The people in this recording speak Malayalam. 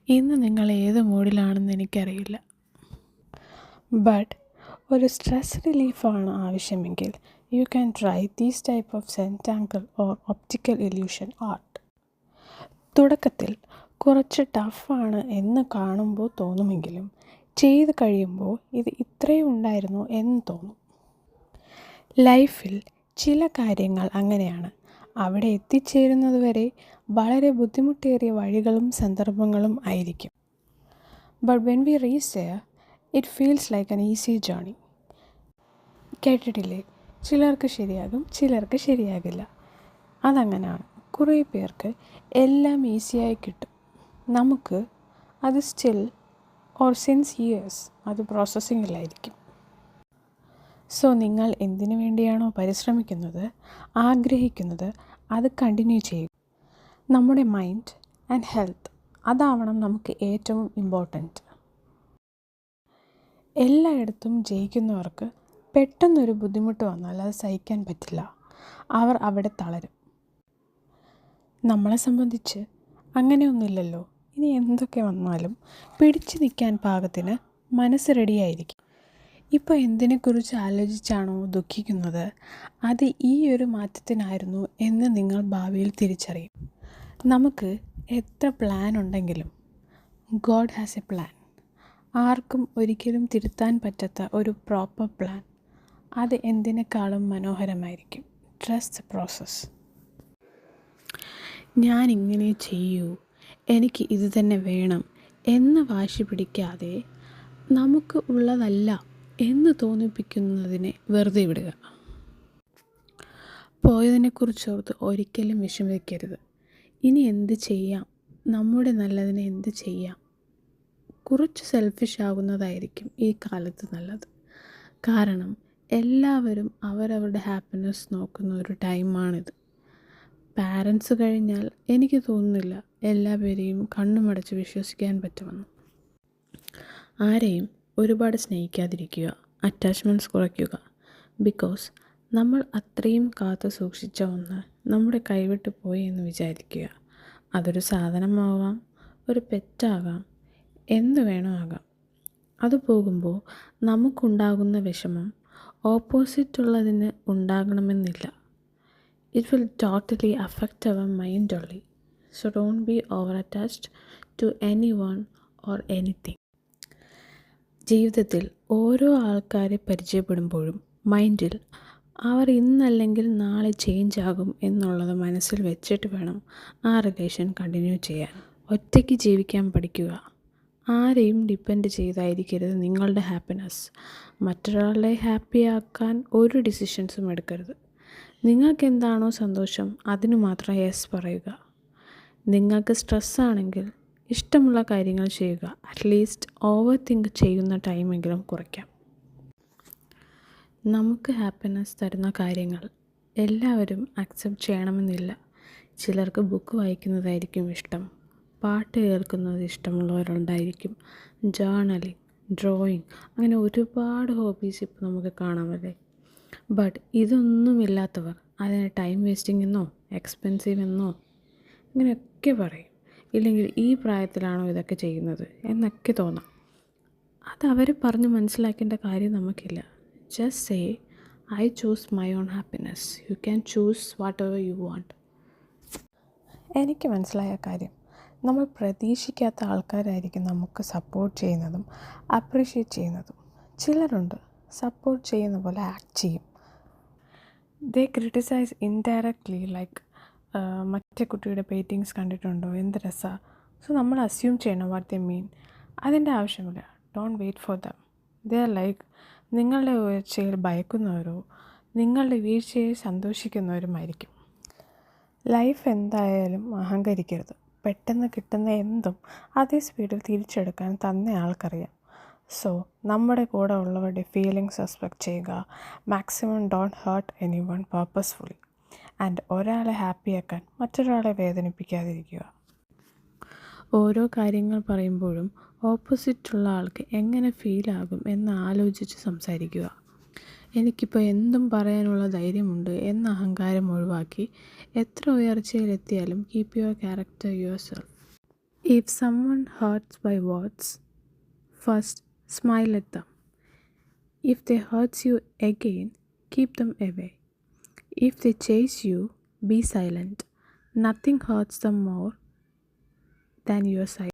ഇന്ന് നിങ്ങൾ ഏത് മൂഡിലാണെന്ന് എനിക്കറിയില്ല. ബട്ട് ഒരു സ്ട്രെസ് റിലീഫാണ് ആവശ്യമെങ്കിൽ you can try these type of zentangle or optical illusion art. തുടക്കത്തിൽ കുറച്ച് ടഫാണ് എന്ന് കാണുമ്പോൾ തോന്നുമെങ്കിലും ചെയ്ത് കഴിയുമ്പോൾ ഇത് ഇത്രയും ഉണ്ടായിരുന്നു എന്ന് തോന്നും. ലൈഫിൽ ചില കാര്യങ്ങൾ അങ്ങനെയാണ്. അവിടെ എത്തിച്ചേരുന്നതുവരെ വളരെ ബുദ്ധിമുട്ടേറിയ വഴികളും സന്ദർഭങ്ങളും ആയിരിക്കും. But when we reach there it feels like an easy journey. കേട്ടിട്ടില്ലേ, ചിലർക്ക് ശരിയാകും, ചിലർക്ക് ശരിയാകില്ല. അതങ്ങനെയാണ്. കുറേ പേർക്ക് എല്ലാം ഈസിയായി കിട്ടും. നമുക്ക് അത് സ്റ്റിൽ ഓർ സിൻസ് ഇയേഴ്സ് അത് പ്രോസസ്സിങ്ങിലായിരിക്കും. സോ നിങ്ങൾ എന്തിനു വേണ്ടിയാണോ പരിശ്രമിക്കുന്നത്, ആഗ്രഹിക്കുന്നത്, അത് കണ്ടിന്യൂ ചെയ്യുക. നമ്മുടെ മൈൻഡ് ആൻഡ് ഹെൽത്ത് അതാവണം നമുക്ക് ഏറ്റവും ഇമ്പോർട്ടൻറ്റ്. എല്ലായിടത്തും ജയിക്കുന്നവർക്ക് പെട്ടെന്നൊരു ബുദ്ധിമുട്ട് വന്നാൽ അത് സഹിക്കാൻ പറ്റില്ല. അവർ അവിടെ തളരും. നമ്മളെ സംബന്ധിച്ച് അങ്ങനെയൊന്നുമില്ലല്ലോ. ഇനി എന്തൊക്കെ വന്നാലും പിടിച്ചു നിൽക്കാൻ പാകത്തിന് മനസ്സ് റെഡിയായിരിക്കും. ഇപ്പോൾ എന്തിനെക്കുറിച്ച് ആലോചിച്ചാണോ ദുഃഖിക്കുന്നത്, അത് ഈ ഒരു മാറ്റത്തിനായിരുന്നു എന്ന് നിങ്ങൾ ഭാവിയിൽ തിരിച്ചറിയും. നമുക്ക് എത്ര പ്ലാൻ ഉണ്ടെങ്കിലും ഗോഡ് ഹാസ് എ പ്ലാൻ. ആർക്കും ഒരിക്കലും തിരുത്താൻ പറ്റാത്ത ഒരു പ്രോപ്പർ പ്ലാൻ, അത് എന്തിനേക്കാളും മനോഹരമായിരിക്കും. Trust the process. ഞാനിങ്ങനെ ചെയ്യൂ, എനിക്ക് ഇത് തന്നെ വേണം എന്ന് വാശി പിടിക്കാതെ നമുക്ക് ഉള്ളതല്ല എന്ന് തോന്നിപ്പിക്കുന്നതിനെ വെറുതെ വിടുക. പോയതിനെക്കുറിച്ചോർത്ത് ഒരിക്കലും വിഷമിക്കരുത്. ഇനി എന്ത് ചെയ്യാം, നമ്മുടെ നല്ലതിന് എന്ത് ചെയ്യാം. കുറച്ച് സെൽഫിഷ് ആകുന്നതായിരിക്കും ഈ കാലത്ത് നല്ലത്. കാരണം എല്ലാവരും അവരവരുടെ ഹാപ്പിനെസ് നോക്കുന്ന ഒരു ടൈമാണിത്. പാരൻസ് കഴിഞ്ഞാൽ എനിക്ക് തോന്നുന്നില്ല എല്ലാ പേരെയും കണ്ണുമടച്ച് വിശ്വസിക്കാൻ പറ്റുമെന്ന്. ആരെയും ഒരുപാട് സ്നേഹിക്കാതിരിക്കുക, അറ്റാച്ച്മെൻറ്റ്സ് കുറയ്ക്കുക. ബിക്കോസ് നമ്മൾ അത്രയും കാത്തു സൂക്ഷിച്ച ഒന്ന് നമ്മുടെ കൈവിട്ട് പോയി എന്ന് വിചാരിക്കുക. അതൊരു സാധനമാകാം, ഒരു പെറ്റാകാം, എന്ത് വേണോ ആകാം. അത് പോകുമ്പോൾ നമുക്കുണ്ടാകുന്ന വിഷമം ഓപ്പോസിറ്റുള്ളതിന് ഉണ്ടാകണമെന്നില്ല. It will totally affect our mind only. So don't be over attached to anyone or anything. ജീവിതത്തിൽ ഓരോ ആൾക്കാരെ പരിചയപ്പെടുമ്പോഴും മൈൻഡിൽ അവർ ഇന്നല്ലെങ്കിൽ നാളെ ചേഞ്ച് ആകും എന്നുള്ളത് മനസ്സിൽ വെച്ചിട്ട് വേണം ആ റിലേഷൻ കണ്ടിന്യൂ ചെയ്യാൻ. ഒറ്റയ്ക്ക് ജീവിക്കാൻ പഠിക്കുക. ആരെയും ഡിപ്പെൻഡ് ചെയ്തായിരിക്കരുത് നിങ്ങളുടെ ഹാപ്പിനെസ്. മറ്റൊരാളെ ഹാപ്പിയാക്കാൻ ഒരു ഡിസിഷൻസും എടുക്കരുത്. നിങ്ങൾക്ക് എന്താണോ സന്തോഷം അതിന് മാത്രം യെസ് പറയുക. നിങ്ങൾക്ക് സ്ട്രെസ്സാണെങ്കിൽ ഇഷ്ടമുള്ള കാര്യങ്ങൾ ചെയ്യുക. അറ്റ്ലീസ്റ്റ് ഓവർ തിങ്ക് ചെയ്യുന്ന ടൈമെങ്കിലും കുറയ്ക്കാം. നമുക്ക് ഹാപ്പിനെസ് തരുന്ന കാര്യങ്ങൾ എല്ലാവരും അക്സെപ്റ്റ് ചെയ്യണമെന്നില്ല. ചിലർക്ക് ബുക്ക് വായിക്കുന്നതായിരിക്കും ഇഷ്ടം, പാട്ട് കേൾക്കുന്നത് ഇഷ്ടമുള്ളവരുണ്ടായിരിക്കും, ജേർണലിങ്, ഡ്രോയിങ്, അങ്ങനെ ഒരുപാട് ഹോബീസ് ഇപ്പോൾ നമുക്ക് കാണാമല്ലേ. ബട്ട് ഇതൊന്നുമില്ലാത്തവർ അതിനെ ടൈം വേസ്റ്റിംഗ് എന്നോ എക്സ്പെൻസീവ് എന്നോ ഇങ്ങനെയൊക്കെ പറയും. ഇല്ലെങ്കിൽ ഈ പ്രായത്തിലാണോ ഇതൊക്കെ ചെയ്യുന്നത് എന്നൊക്കെ തോന്നാം. അത് അവർ പറഞ്ഞ് മനസ്സിലാക്കേണ്ട കാര്യം നമുക്കില്ല. Just say I choose my own happiness. You can choose what ever you want. എനിക്ക് മനസ്സിലായ കാര്യം, നമ്മൾ പ്രതീക്ഷിക്കാത്ത ആൾക്കാരായിരിക്കും നമുക്ക് സപ്പോർട്ട് ചെയ്യുന്നതും അപ്രീഷിയേറ്റ് ചെയ്യുന്നതും. ചിലരുണ്ട് സപ്പോർട്ട് ചെയ്യുന്ന പോലെ ആക്ട് ചെയ്യും. ദേ ക്രിട്ടിസൈസ് ഇൻഡയറക്ട്ലി, ലൈക്ക് മറ്റേ കുട്ടിയുടെ പെയിൻറ്റിങ്സ് കണ്ടിട്ടുണ്ടോ, എന്ത് രസമാണ്. സോ നമ്മൾ അസ്യൂം ചെയ്യണം വാട്ട് ദേ മീൻ. അതിൻ്റെ ആവശ്യമില്ല. Don't wait for them. They are like നിങ്ങളുടെ ഉയർച്ചയിൽ ഭയക്കുന്നവരോ നിങ്ങളുടെ വീഴ്ചയിൽ സന്തോഷിക്കുന്നവരുമായിരിക്കും. ലൈഫ് എന്തായാലും അഹങ്കരിക്കരുത്. പെട്ടെന്ന് കിട്ടുന്ന എന്തും അതേ സ്പീഡിൽ തിരിച്ചെടുക്കാൻ തന്നെ ആൾക്കറിയാം. സോ നമ്മുടെ കൂടെ ഉള്ളവരുടെ ഫീലിംഗ്സ് റെസ്പെക്റ്റ് ചെയ്യുക. Maximum don't hurt anyone purposefully. And ഒരാളെ ഹാപ്പിയാക്കാൻ മറ്റൊരാളെ വേദനിപ്പിക്കാതിരിക്കുക. ഓരോ കാര്യങ്ങൾ പറയുമ്പോഴും ഓപ്പോസിറ്റുള്ള ആൾക്ക് എങ്ങനെ ഫീലാകും എന്ന് ആലോചിച്ച് സംസാരിക്കുക. എനിക്കിപ്പോൾ എന്തും പറയാനുള്ള ധൈര്യമുണ്ട് എന്ന അഹങ്കാരം ഒഴിവാക്കി എത്ര ഉയർച്ചയിലെത്തിയാലും keep your character your self. If someone hurts by words, first smile at them. If they hurt you again, keep them away. If they chase you, be silent. Nothing hurts them more than your silence.